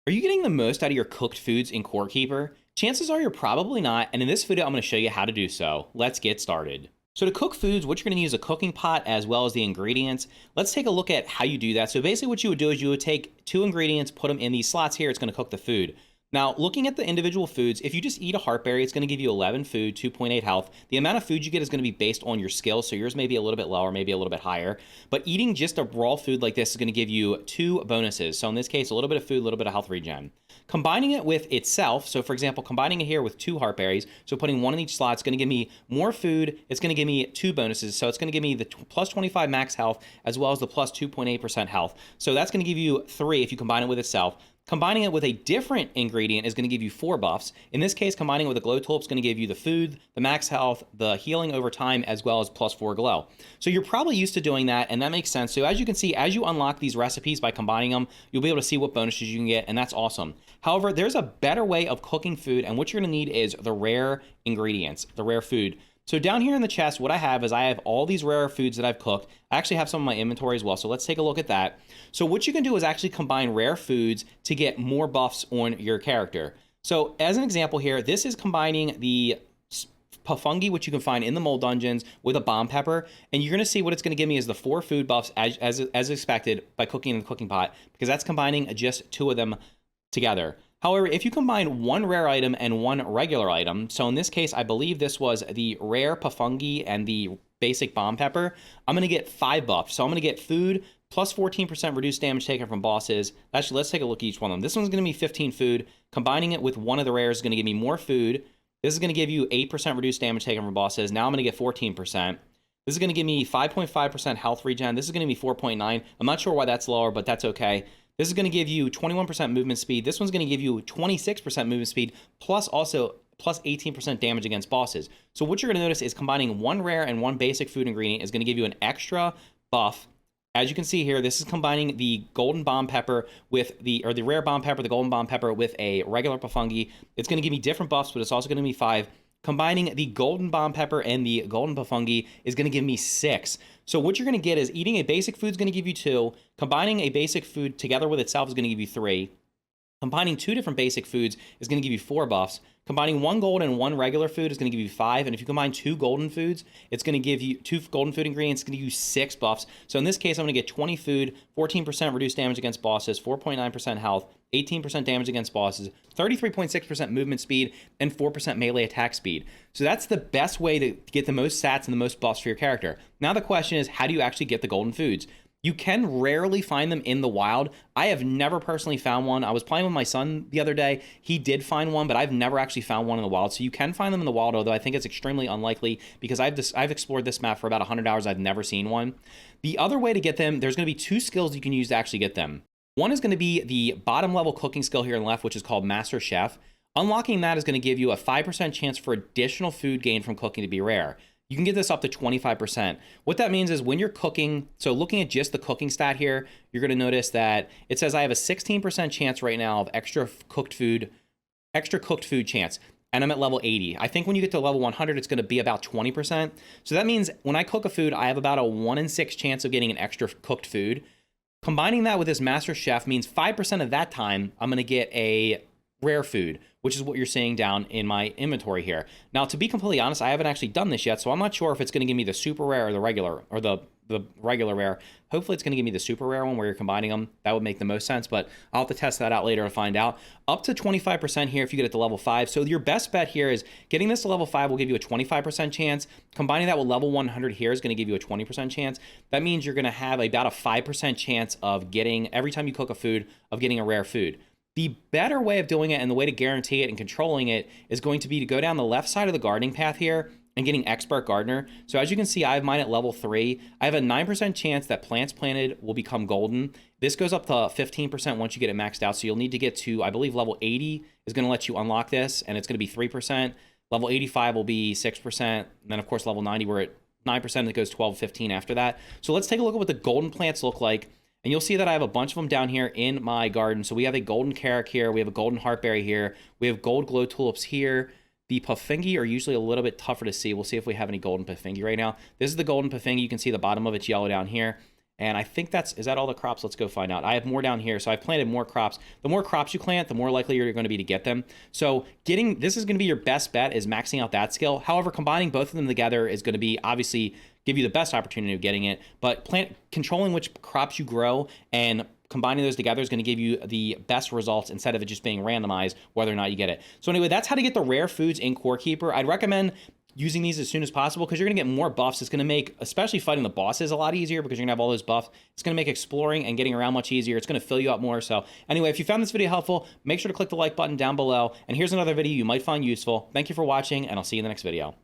Are you getting the most out of your cooked foods in Core Keeper? Chances are you're probably not, and in this video I'm going to show you how to do so. Let's get started. So to cook foods, what you're going to use a cooking pot as well as the ingredients. Let's take a look at how you do that. So basically what you would do is you would take two ingredients, put them in these slots here, it's going to cook the food. Now, looking at the individual foods, if you just eat a heartberry, it's going to give you 11 food, 2.8 health. The amount of food you get is going to be based on your skill, so yours may be a little bit lower, maybe a little bit higher. But eating just a raw food like this is going to give you 2 bonuses. So in this case, a little bit of food, a little bit of health regen. Combining it with itself, so for example, combining it here with 2 heartberries, so putting one in each slot, it's going to give me more food, it's going to give me 2 bonuses, so it's going to give me the plus 25 max health as well as the plus 2.8% health. So that's going to give you 3 if you combine it with itself. Combining it with a different ingredient is going to give you 4 buffs. In this case, combining it with a glow tulip is going to give you the food, the max health, the healing over time, as well as plus 4 glow. So you're probably used to doing that, and that makes sense. So as you can see, as you unlock these recipes by combining them, you'll be able to see what bonuses you can get, and that's awesome. However, there's a better way of cooking food, and what you're going to need is the rare ingredients, the rare food. So down here in the chest, what I have is I have all these rare foods that I've cooked. I actually have some in my inventory as well, so let's take a look at that. So what you can do is actually combine rare foods to get more buffs on your character. So as an example here, this is combining the fungi, which you can find in the mold dungeons, with a bomb pepper, and you're going to see what it's going to give me is the 4 food buffs as expected by cooking in the cooking pot, because that's combining just 2 of them together. However, if you combine 1 rare item and 1 regular item, so in this case, I believe this was the rare pafungi and the basic bomb pepper, I'm going to get 5 buffs. So I'm going to get food plus 14% reduced damage taken from bosses. Actually, let's take a look at each one of them. This one's going to be 15 food. Combining it with one of the rares is going to give me more food. This is going to give you 8% reduced damage taken from bosses. Now I'm going to get 14%. This is going to give me 5.5% health regen. This is going to be 4.9. I'm not sure why that's lower, but that's okay. This is going to give you 21% movement speed. This one's going to give you 26% movement speed, plus also plus 18% damage against bosses. So what you're going to notice is combining 1 rare and 1 basic food ingredient is going to give you an extra buff. As you can see here, this is combining the golden bomb pepper with the rare bomb pepper, the golden bomb pepper with a regular pafungi. It's going to give me different buffs, but it's also going to be 5. Combining the golden bomb pepper and the golden pafungi is going to give me 6. So what you're going to get is eating a basic food is going to give you 2. Combining a basic food together with itself is going to give you 3. Combining 2 different basic foods is going to give you 4 buffs. Combining 1 golden and 1 regular food is going to give you 5. And if you combine 2 golden foods, it's going to give you 2 golden food ingredients, it's going to give you 6 buffs. So in this case, I'm going to get 20 food, 14% reduced damage against bosses, 4.9% health, 18% damage against bosses, 33.6% movement speed, and 4% melee attack speed. So that's the best way to get the most stats and the most buffs for your character. Now the question is, how do you actually get the golden foods? You can rarely find them in the wild. I have never personally found one. I was playing with my son the other day. He did find one, but I've never actually found one in the wild. So you can find them in the wild, although I think it's extremely unlikely because I've explored this map for about 100 hours. I've never seen one. The other way to get them, there's going to be 2 skills you can use to actually get them. One is going to be the bottom level cooking skill here on the left, which is called Master Chef. Unlocking that is going to give you a 5% chance for additional food gained from cooking to be rare. You can get this up to 25%. What that means is when you're cooking, so looking at just the cooking stat here, you're going to notice that it says I have a 16% chance right now of extra cooked food chance, and I'm at level 80. I think when you get to level 100, it's going to be about 20%. So that means when I cook a food, I have about a 1 in 6 chance of getting an extra cooked food. Combining that with this Master Chef means 5% of that time, I'm going to get a rare food, which is what you're seeing down in my inventory here. Now, to be completely honest, I haven't actually done this yet, so I'm not sure if it's going to give me the super rare or the regular, or the regular rare. Hopefully it's going to give me the super rare one where you're combining them. That would make the most sense, but I'll have to test that out later to find out. Up to 25% here if you get it to level 5. So your best bet here is getting this to level 5 will give you a 25% chance. Combining that with level 100 here is going to give you a 20% chance. That means you're going to have about a 5% chance of getting, every time you cook a food, of getting a rare food. The better way of doing it and the way to guarantee it and controlling it is going to be to go down the left side of the gardening path here and getting Expert Gardener. So as you can see, I have mine at level 3. I have a 9% chance that plants planted will become golden. This goes up to 15% once you get it maxed out. So you'll need to get to, I believe, level 80 is going to let you unlock this, and it's going to be 3%. Level 85 will be 6%. And then, of course, level 90, we're at 9%. It goes 12, 15 after that. So let's take a look at what the golden plants look like. And you'll see that I have a bunch of them down here in my garden. So we have a golden carrot here. We have a golden heartberry here. We have gold glow tulips here. The pafungi are usually a little bit tougher to see. We'll see if we have any golden pafungi right now. This is the golden pafungi. You can see the bottom of it's yellow down here. And I think is that all the crops? Let's go find out. I have more down here. So I've planted more crops. The more crops you plant, the more likely you're going to be to get them. So this is going to be your best bet, is maxing out that skill. However, combining both of them together is going to be obviously give you the best opportunity of getting it. But controlling which crops you grow and combining those together is going to give you the best results instead of it just being randomized whether or not you get it. So anyway, that's how to get the rare foods in Core Keeper. I'd recommend using these as soon as possible because you're going to get more buffs. It's going to make, especially fighting the bosses, a lot easier because you're going to have all those buffs. It's going to make exploring and getting around much easier. It's going to fill you up more. So anyway, if you found this video helpful, make sure to click the like button down below. And here's another video you might find useful. Thank you for watching, and I'll see you in the next video.